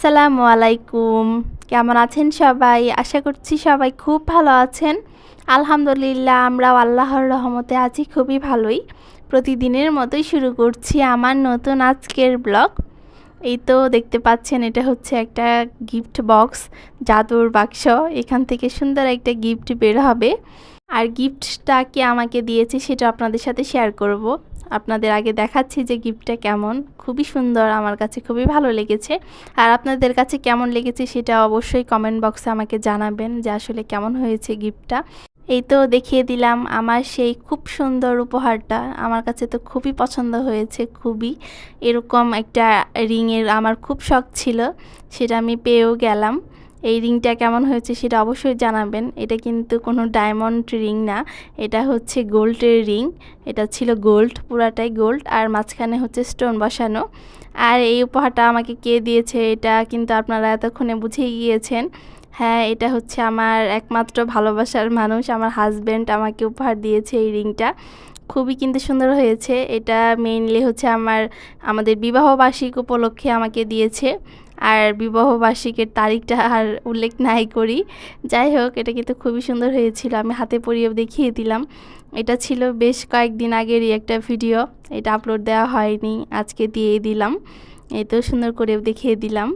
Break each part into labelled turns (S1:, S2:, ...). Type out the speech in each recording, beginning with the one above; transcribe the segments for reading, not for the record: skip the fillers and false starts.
S1: আসসালামু আলাইকুম। কেমন আছেন সবাই? আশা করছি সবাই খুব ভালো আছেন। আলহামদুলিল্লাহ আমরাও আল্লাহর রহমতে আছি খুবই ভালোই। প্রতিদিনের মতোই শুরু করছি আমার নতুন আজকের ব্লগ। এই তো দেখতে পাচ্ছেন এটা হচ্ছে একটা গিফট বক্স, জাদুর বাক্স। এখান থেকে সুন্দর একটা গিফট বের হবে। আর গিফটটা কে আমাকে দিয়েছে সেটা আপনাদের সাথে শেয়ার করব। আপনাদের আগে দেখাচ্ছি যে গিফটটা কেমন। খুবই সুন্দর, আমার কাছে খুবই ভালো লেগেছে। আর আপনাদের কাছে কেমন লেগেছে সেটা অবশ্যই কমেন্ট বক্সে আমাকে জানাবেন যে আসলে কেমন হয়েছে গিফটটা। এই তো দেখিয়ে দিলাম আমার সেই খুব সুন্দর উপহারটা। আমার কাছে তো খুবই পছন্দ হয়েছে, খুবই। এরকম একটা রিংয়ের আমার খুব শখ ছিল, সেটা আমি পেয়েও গেলাম। এই রিংটা কেমন হয়েছে সেটা অবশ্যই জানাবেন। এটা কিন্তু কোনো ডায়মন্ড রিং না, এটা হচ্ছে গোল্ডের রিং। এটা ছিল গোল্ড, পুরাটাই গোল্ড, আর মাঝখানে হচ্ছে স্টোন বসানো। আর এই উপহারটা আমাকে কে দিয়েছে এটা কিন্তু আপনারা এতক্ষণে বুঝেই গিয়েছেন। হ্যাঁ, এটা হচ্ছে আমার একমাত্র ভালোবাসার মানুষ, আমার হাজব্যান্ড আমাকে উপহার দিয়েছে এই রিংটা। খুবই কিন্তু সুন্দর হয়েছে। এটা মেইনলি হচ্ছে আমাদের বিবাহবার্ষিক উপলক্ষে আমাকে দিয়েছে। আর বিবাহবার্ষিকের তারিখটা আর উল্লেখ নাই করি। যাই হোক, এটা কিন্তু খুবই সুন্দর হয়েছিল। আমি হাতে পরিয়েও দেখিয়ে দিলাম। এটা ছিল বেশ কয়েকদিন আগেরই একটা ভিডিও, এটা আপলোড দেওয়া হয়নি, আজকে দিয়েই দিলাম। এই তো সুন্দর করেও দেখিয়ে দিলাম,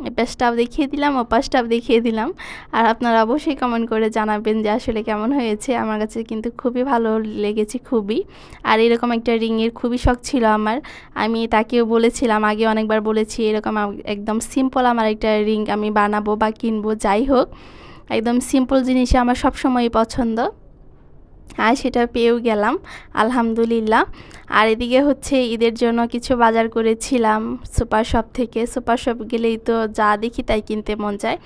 S1: এই পাশটাও দেখিয়ে দিলাম, ও পাশটাও দেখিয়ে দিলাম। আর আপনারা অবশ্যই কমেন্ট করে জানাবেন যে আসলে কেমন হয়েছে। আমার কাছে কিন্তু খুবই ভালো লেগেছে, খুবই। আর এরকম একটা রিংয়ের খুবই শখ ছিল আমার। আমি তাকেও বলেছিলাম, আগে অনেকবার বলেছি, এরকম একদম সিম্পল আমার একটা রিং আমি বানাবো বা কিনবো, যাই হোক একদম সিম্পল জিনিস আমার সবসময়ই পছন্দ। আর সেটা পেয়েও গেলাম আলহামদুলিল্লাহ। আর এদিকে হচ্ছে ঈদের জন্য কিছু বাজার করেছিলাম সুপার শপ থেকে। সুপার শপ গেলেই তো যা দেখি তাই কিনতে মন যায়।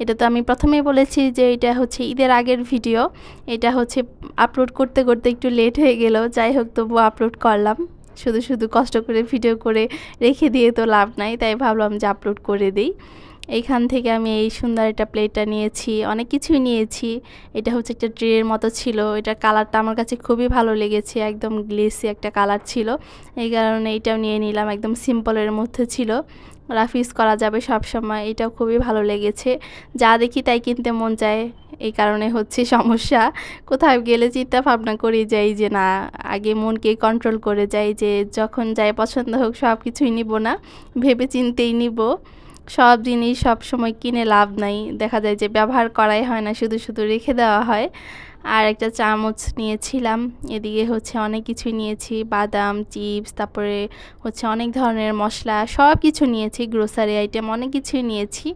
S1: এটা তো আমি প্রথমেই বলেছি যে এটা হচ্ছে ঈদের আগের ভিডিও। এটা হচ্ছে আপলোড করতে করতে একটু লেট হয়ে গেল, যাই হোক তবুও আপলোড করলাম। শুধু শুধু কষ্ট করে ভিডিও করে রেখে দিয়ে তো লাভ নাই, তাই ভাবলাম যে আপলোড করে দিই। এইখান থেকে আমি এই সুন্দর একটা প্লেটটা নিয়েছি, অনেক কিছুই নিয়েছি। এটা হচ্ছে একটা ট্রের মতো ছিল, এটার কালারটা আমার কাছে খুবই ভালো লেগেছে, একদম গ্লেসি একটা কালার ছিল। এই কারণে এইটাও নিয়ে নিলাম, একদম সিম্পলের মধ্যে ছিল, রাফ ইউজ করা যাবে সব সময়। এটাও খুবই ভালো লেগেছে। যা দেখি তাই কিনতে মন চায়, এই কারণে হচ্ছে সমস্যা। কোথাও গেলে চিন্তা ভাবনা করে যাই যে না, আগে মনকে কন্ট্রোল করে যাই যে যখন যাই পছন্দ হোক সব কিছুই নিব না, ভেবে চিন্তেই নিব। সব জিনিস সব সময় কিনে লাভ নাই, দেখা যায় যে ব্যবহার করাই হয় না, শুধু শুধু রেখে দেওয়া হয়। আর একটা চামচ নিয়েছিলাম। এদিকে হচ্ছে অনেক কিছুই নিয়েছি, বাদাম, চিপস, তারপরে হচ্ছে অনেক ধরনের মশলা, সব কিছু নিয়েছি, গ্রোসারি আইটেম অনেক কিছুই নিয়েছি।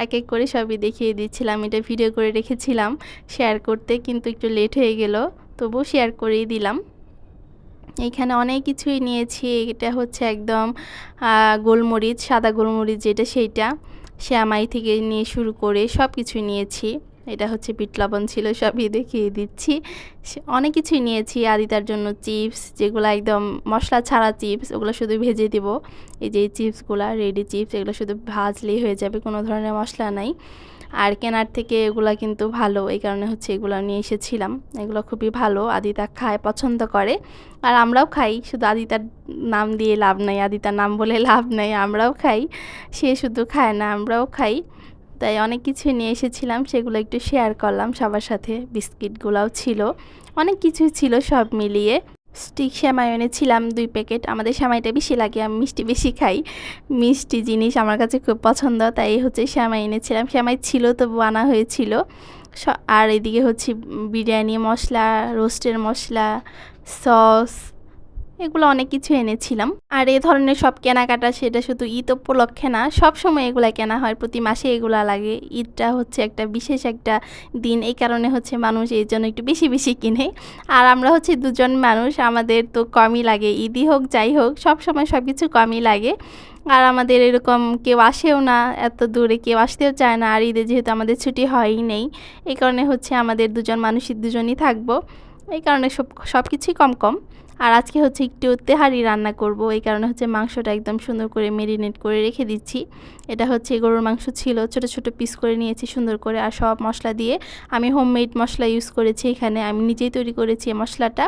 S1: এক এক করে সবই দেখিয়ে দিচ্ছিলাম। এটা ভিডিও করে রেখেছিলাম শেয়ার করতে, কিন্তু একটু লেট হয়ে গেল, তবুও শেয়ার করেই দিলাম। এইখানে অনেক কিছুই নিয়েছি। এটা হচ্ছে একদম গোলমরিচ, সাদা গোলমরিচ যেটা, সেইটা শ্যামাই থেকে নিয়ে শুরু করে সব কিছুই নিয়েছি। এটা হচ্ছে বিট লবণ ছিল, সবই দেখিয়ে দিচ্ছি। অনেক কিছুই নিয়েছি। আদিতার জন্য চিপস, যেগুলো একদম মশলা ছাড়া চিপস, ওগুলো শুধু ভেজে দেব। এই যে চিপসগুলো রেডি চিপস, এগুলো শুধু ভাজলেই হয়ে যাবে, কোনো ধরনের মশলা নাই। আর কেনার থেকে এগুলা কিন্তু ভালো, এই কারণে হচ্ছে এগুলো নিয়ে এসেছিলাম। এগুলো খুবই ভালো, আদিতা খায়, পছন্দ করে। আর আমরাও খাই, শুধু আদিতার নাম দিয়ে লাভ নাই, আদিতার নাম বলে লাভ নাই, আমরাও খাই। সে শুধু খায় না, আমরাও খাই। তাই অনেক কিছু নিয়ে এসেছিলাম, সেগুলো একটু শেয়ার করলাম সবার সাথে। বিস্কিটগুলোও ছিল, অনেক কিছুই ছিল সব মিলিয়ে। স্টিক সেমাই এনেছিলাম 2 প্যাকেট। আমাদের সেমাইটা বেশি লাগে, আমি মিষ্টি বেশি খাই, মিষ্টি জিনিস আমার কাছে খুব পছন্দ, তাই হচ্ছে সেমাই এনেছিলাম। সেমাই ছিল তবু আনা হয়েছিল। আর এদিকে হচ্ছে বিরিয়ানি মশলা, রোস্টের মশলা, সস, এগুলো অনেক কিছু এনেছিলাম। আর এই ধরনের সব কেনাকাটা সেটা শুধু ঈদ উপলক্ষে না, সব সময় এগুলা কেনা হয়, প্রতি মাসে এগুলা লাগে। ঈদটা হচ্ছে একটা বিশেষ একটা দিন, এই কারণে হচ্ছে মানুষ এই জন্য একটু বেশি বেশি কিনে। আর আমরা হচ্ছে দুজন মানুষ, আমাদের তো কমই লাগে, ঈদই হোক যাই হোক সব সময় সব কিছু কমই লাগে। আর আমাদের এরকম কেউ আসেও না, এত দূরে কেউ আসতেও চায় না। আর ঈদে যেহেতু আমাদের ছুটি হয়ই নেই, এই কারণে হচ্ছে আমাদের দুজন মানুষই দুজনই থাকবো, এই কারণে সব কিছুই কম কম। আর আজকে হচ্ছে একটু তেহারি রান্না করব, এই কারণে হচ্ছে মাংসটা একদম সুন্দর করে মেরিনেট করে রেখে দিচ্ছি। এটা হচ্ছে গরুর মাংস ছিল, ছোট ছোট পিস করে নিয়েছি সুন্দর করে। আর সব মশলা দিয়ে, আমি হোমমেড মশলা ইউজ করেছি এখানে, আমি নিজেই তৈরি করেছি এই মশলাটা।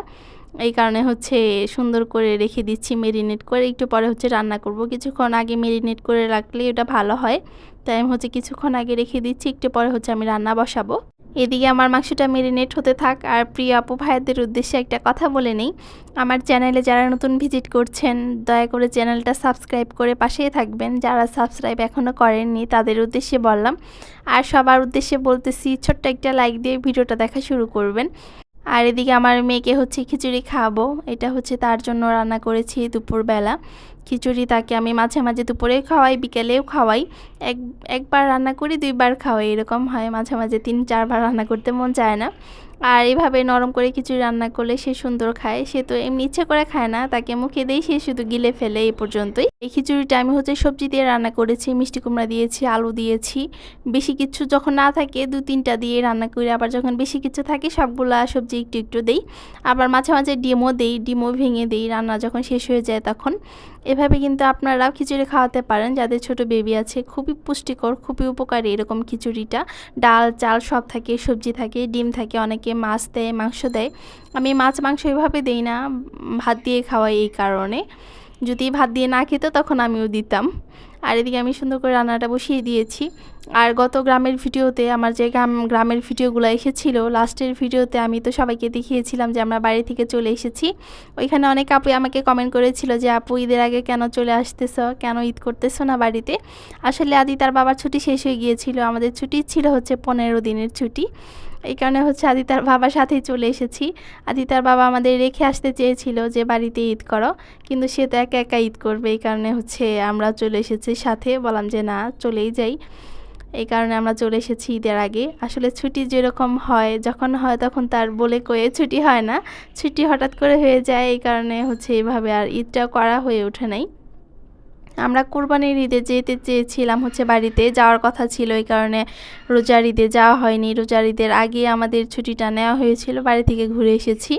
S1: এই কারণে হচ্ছে সুন্দর করে রেখে দিচ্ছি মেরিনেট করে। একটু পরে হচ্ছে রান্না করব। কিছুক্ষণ আগে মেরিনেট করে রাখলে ওটা ভালো হয়, তাই আমি হচ্ছে কিছুক্ষণ আগে রেখে দিচ্ছি। একটু পরে হচ্ছে আমি রান্না বসাবো। এদিকে আমার মাংসটা মেরিনেট হতে থাক। আর প্রিয় আপু ভাইয়াদের উদ্দেশ্যে একটা কথা বলে নেই, আমার চ্যানেলে যারা নতুন ভিজিট করছেন দয়া করে চ্যানেলটা সাবস্ক্রাইব করে পাশেই থাকবেন। যারা সাবস্ক্রাইব এখনও করেননি তাদের উদ্দেশ্যে বললাম, আর সবার উদ্দেশ্যে বলতেছি ছোট্ট একটা লাইক দিয়ে ভিডিওটা দেখা শুরু করবেন। আর এদিকে আমার মেয়েকে হচ্ছে খিচুড়ি খাওয়াবো, এটা হচ্ছে তার জন্য রান্না করেছি দুপুরবেলা। খিচুড়ি তাকে আমি মাঝে মাঝে দুপুরেও খাওয়াই, বিকেলেও খাওয়াই। একবার রান্না করি, দুইবার খাওয়াই, এরকম হয়। মাঝে মাঝে 3-4বার রান্না করতে মন চায় না। আর এইভাবে নরম করে খিচুড়ি রান্না করলে সে সুন্দর খায়। সে তো এমনি ইচ্ছে করে খায় না, তাকে মুখে দেই, সে শুধু গিলে ফেলে, এই পর্যন্তই। এই খিচুড়িটা আমি হচ্ছে সবজি দিয়ে রান্না করেছি, মিষ্টি কুমড়া দিয়েছি, আলু দিয়েছি। বেশি কিছু যখন না থাকে 2-3টা দিয়ে রান্না করি, আবার যখন বেশি কিছু থাকে সবগুলা সবজি একটু একটু দেই। আবার মাঝে মাঝে ডিমও দেই, ডিমও ভেঙে দেই রান্না যখন শেষ হয়ে যায় তখন। এভাবে কিন্তু আপনারাও খিচুড়ি খাওয়াতে পারেন যাদের ছোট বেবি আছে। খুবই পুষ্টিকর, খুবই উপকারী এরকম খিচুড়িটা। ডাল চাল সব থাকে, সবজি থাকে, ডিম থাকে, অনেকে মাছ দেয়, মাংস দেয়। আমি মাছ মাংস এভাবে দেই না, ভাত দিয়ে খাওয়াই এই কারণে। যদি ভাত দিয়ে না খেত তখন আমিও দিতাম। আর এদিকে আমি সুন্দর করে রান্নাটা বসিয়ে দিয়েছি। আর গত গ্রামের ভিডিওতে আমার যে গ্রামের ভিডিওগুলো এসেছিল, লাস্টের ভিডিওতে আমি তো সবাইকে দেখিয়েছিলাম যে আমরা বাড়ি থেকে চলে এসেছি। ওইখানে অনেক আপু আমাকে কমেন্ট করেছিল যে আপু ঈদের আগে কেন চলে আসতেছো, কেন ঈদ করতেছো না বাড়িতে। আসলে আদি তার বাবার ছুটি শেষ হয়ে গিয়েছিল, আমাদের ছুটি ছিল হচ্ছে 15 দিনের ছুটি। এই কারণে হচ্ছে আদি তার বাবার সাথেই চলে এসেছি। আদি তার বাবা আমাদের রেখে আসতে চেয়েছিল যে বাড়িতে ঈদ করো, কিন্তু সে তো একা একা ঈদ করবে। এই কারণে হচ্ছে আমরা চলে এসেছি সাথে, বললাম যে না চলেই যাই। এই কারণে আমরা চলে এসেছি ঈদের আগে। আসলে ছুটি যেরকম হয়, যখন হয় তখন তার বলে কয়ে ছুটি হয় না, ছুটি হঠাৎ করে হয়ে যায়। এই কারণে হচ্ছে এইভাবে আর ঈদটাও করা হয়ে ওঠে নাই। আমরা কোরবানির ঈদে যেতে চেয়েছিলাম, হচ্ছে বাড়িতে যাওয়ার কথা ছিল, এই কারণে রোজার ঈদে যাওয়া হয়নি। রোজার ঈদের আগে আমাদের ছুটিটা নেওয়া হয়েছিল, বাড়ি থেকে ঘুরে এসেছি।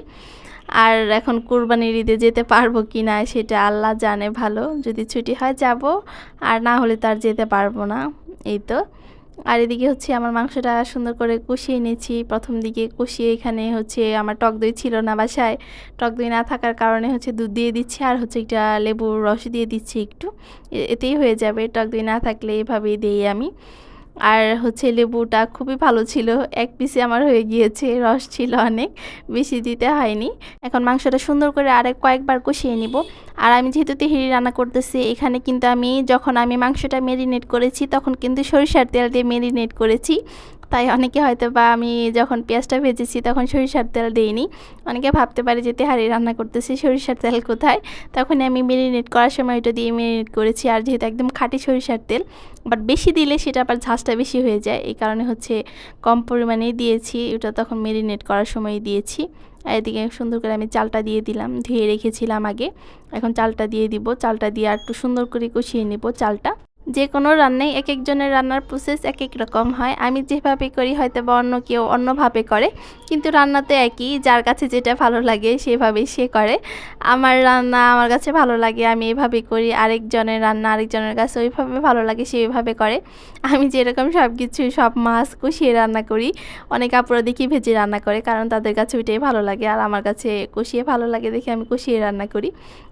S1: আর এখন কোরবানির ঈদে যেতে পারবো কি না সেটা আল্লাহ জানে ভালো। যদি ছুটি হয় যাব, আর না হলে তার যেতে পারবো না। এই তো। আর এদিকে হচ্ছে আমার মাংসটা সুন্দর করে কষিয়ে নিয়েছি। প্রথম দিকে কষিয়ে এখানে হচ্ছে আমার টক দই ছিল না বাসায়, টক দই না থাকার কারণে হচ্ছে দুধ দিয়ে দিচ্ছি, আর হচ্ছে একটা লেবুর রস দিয়ে দিচ্ছি একটু, এতেই হয়ে যাবে। টক দই না থাকলে এভাবেই দিই আমি। আর হচ্ছে লেবুটা খুবই ভালো ছিল, এক পিসে আমার হয়ে গিয়েছে, রস ছিল অনেক, বেশি দিতে হয়নি। এখন মাংসটা সুন্দর করে আরেক কয়েকবার কষিয়ে নিব। আর আমি যেহেতু তেহেরি রান্না করতেছি, এখানে কিন্তু যখন আমি মাংসটা মেরিনেট করেছি তখন কিন্তু সরিষার তেল দিয়ে মেরিনেট করেছি। তাই অনেকে হয়তো বা আমি যখন পেঁয়াজটা ভেজেছি তখন সরিষার তেল দিইনি। অনেকে ভাবতে পারে যে তেহারি রান্না করতেছি, সরিষার তেল কোথায়। তখন আমি মেরিনেট করার সময় ওটা দিয়ে মেরিনেট করেছি। আর যেহেতু একদম খাঁটি সরিষার তেল, বাট বেশি দিলে সেটা আবার ঝাঁজটা বেশি হয়ে যায়, এই কারণে হচ্ছে কম পরিমাণেই দিয়েছি। ওটা তখন মেরিনেট করার সময় দিয়েছি। আর এদিকে সুন্দর করে আমি চালটা দিয়ে দিলাম, ধুয়ে রেখেছিলাম আগে। এখন চালটা দিয়ে দিব, চালটা দিয়ে আর একটু সুন্দর করে কষিয়ে নেব চালটা। যে কোনো রান্নায় এক একজনের রান্নার প্রসেস এক এক রকম হয়। আমি যেভাবে করি হয়তো বা অন্য কেউ অন্যভাবে করে, কিন্তু রান্না তো একই, যার কাছে যেটা ভালো লাগে সেভাবেই সে করে। আমার রান্না আমার কাছে ভালো লাগে, আমি এভাবে করি। আরেকজনের রান্না আরেকজনের কাছে ওইভাবে ভালো লাগে, সে ওইভাবে করে। আমি যেরকম সব কিছু সব মাছ কষিয়ে রান্না করি, অনেক আপুরা দেখি ভেজে রান্না করে, কারণ তাদের কাছে ওইটাই ভালো লাগে। আর আমার কাছে কষিয়ে ভালো লাগে দেখে আমি কষিয়ে রান্না করি।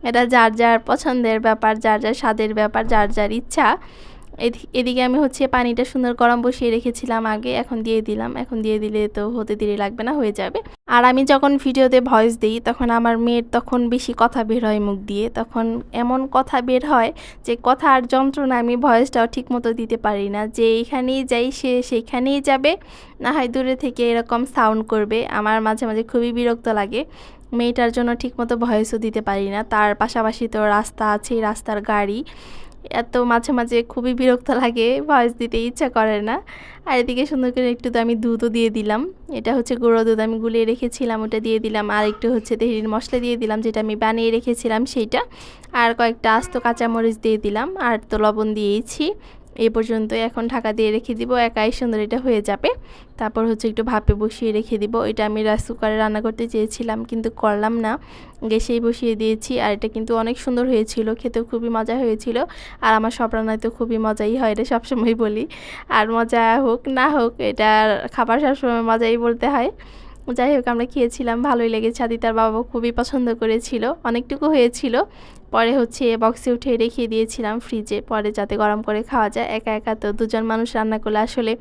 S1: এটা যার যার পছন্দের ব্যাপার, যার যার স্বাদের ব্যাপার, যার যার ইচ্ছা। এদিকে আমি হচ্ছে পানিটা সুন্দর গরম বসিয়ে রেখেছিলাম আগে, এখন দিয়ে দিলাম। এখন দিয়ে দিলে তো হতে দেরি লাগবে না, হয়ে যাবে। আর আমি যখন ভিডিওতে ভয়েস দিই তখন আমার মেয়ের তখন বেশি কথা বের হয় মুখ দিয়ে, তখন এমন কথা বের হয় যে কথা আর যন্ত্রণা, আমি ভয়েসটাও ঠিক মতো দিতে পারি না। যে এইখানেই যাই সে সেইখানেই যাবে, না হয় দূরে থেকে এরকম সাউন্ড করবে। আমার মাঝে মাঝে খুবই বিরক্ত লাগে, মেয়েটার জন্য ঠিকমতো ভয়েসও দিতে পারি না। তার পাশাপাশি তো রাস্তা আছে, রাস্তার গাড়ি, এত মাঝে মাঝে খুবই বিরক্ত লাগে, ভয়েস দিতে ইচ্ছা করে না। আর এদিকে সুন্দর করে একটু তো আমি দুধও দিয়ে দিলাম, এটা হচ্ছে গুঁড়ো দুধ আমি গুলিয়ে রেখেছিলাম, ওটা দিয়ে দিলাম। আর একটু হচ্ছে তেহরির মশলা দিয়ে দিলাম, যেটা আমি বানিয়ে রেখেছিলাম সেইটা। আর কয়েকটা আস্ত কাঁচামরিচ দিয়ে দিলাম, আর তো লবণ দিয়েছি। এই পর্যন্ত এখন ঢাকা দিয়ে রেখে দিব, একাই সুন্দর এটা হয়ে যাবে। তারপর হচ্ছে একটু ভাপে বসিয়ে রেখে দিব। এটা আমি রাইস কুকারে রান্না করতে চেয়েছিলাম কিন্তু করলাম না, গ্যাসেই বসিয়ে দিয়েছি। আর এটা কিন্তু অনেক সুন্দর হয়েছিল, খেতেও খুবই মজা হয়েছিল। আর আমার সব রান্নায় তো খুবই মজাই হয়, এটা সবসময় বলি। আর মজা হোক না হোক, এটা খাবার সবসময় মজাই বলতে হয়। যাই হোক আমরা খেয়েছিলাম, ভালোই লেগেছে। আদিতার বাবা খুবই পছন্দ করেছিল, অনেকটুকু হয়েছিল। পরে হচ্ছে বক্সে উঠে রেখে দিয়েছিলাম ফ্রিজে, পরে যাতে গরম করে খাওয়া যায়। একা একা তো দুজন মানুষ রান্না করলে আসলে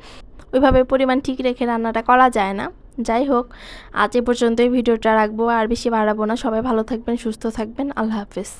S1: ওইভাবে পরিমাণ ঠিক রেখে রান্নাটা করা যায় না। যাই হোক, আজ এ পর্যন্তই ভিডিওটা রাখবো, আর বেশি বাড়াবো না। সবাই ভালো থাকবেন, সুস্থ থাকবেন। আল্লাহ হাফেজ।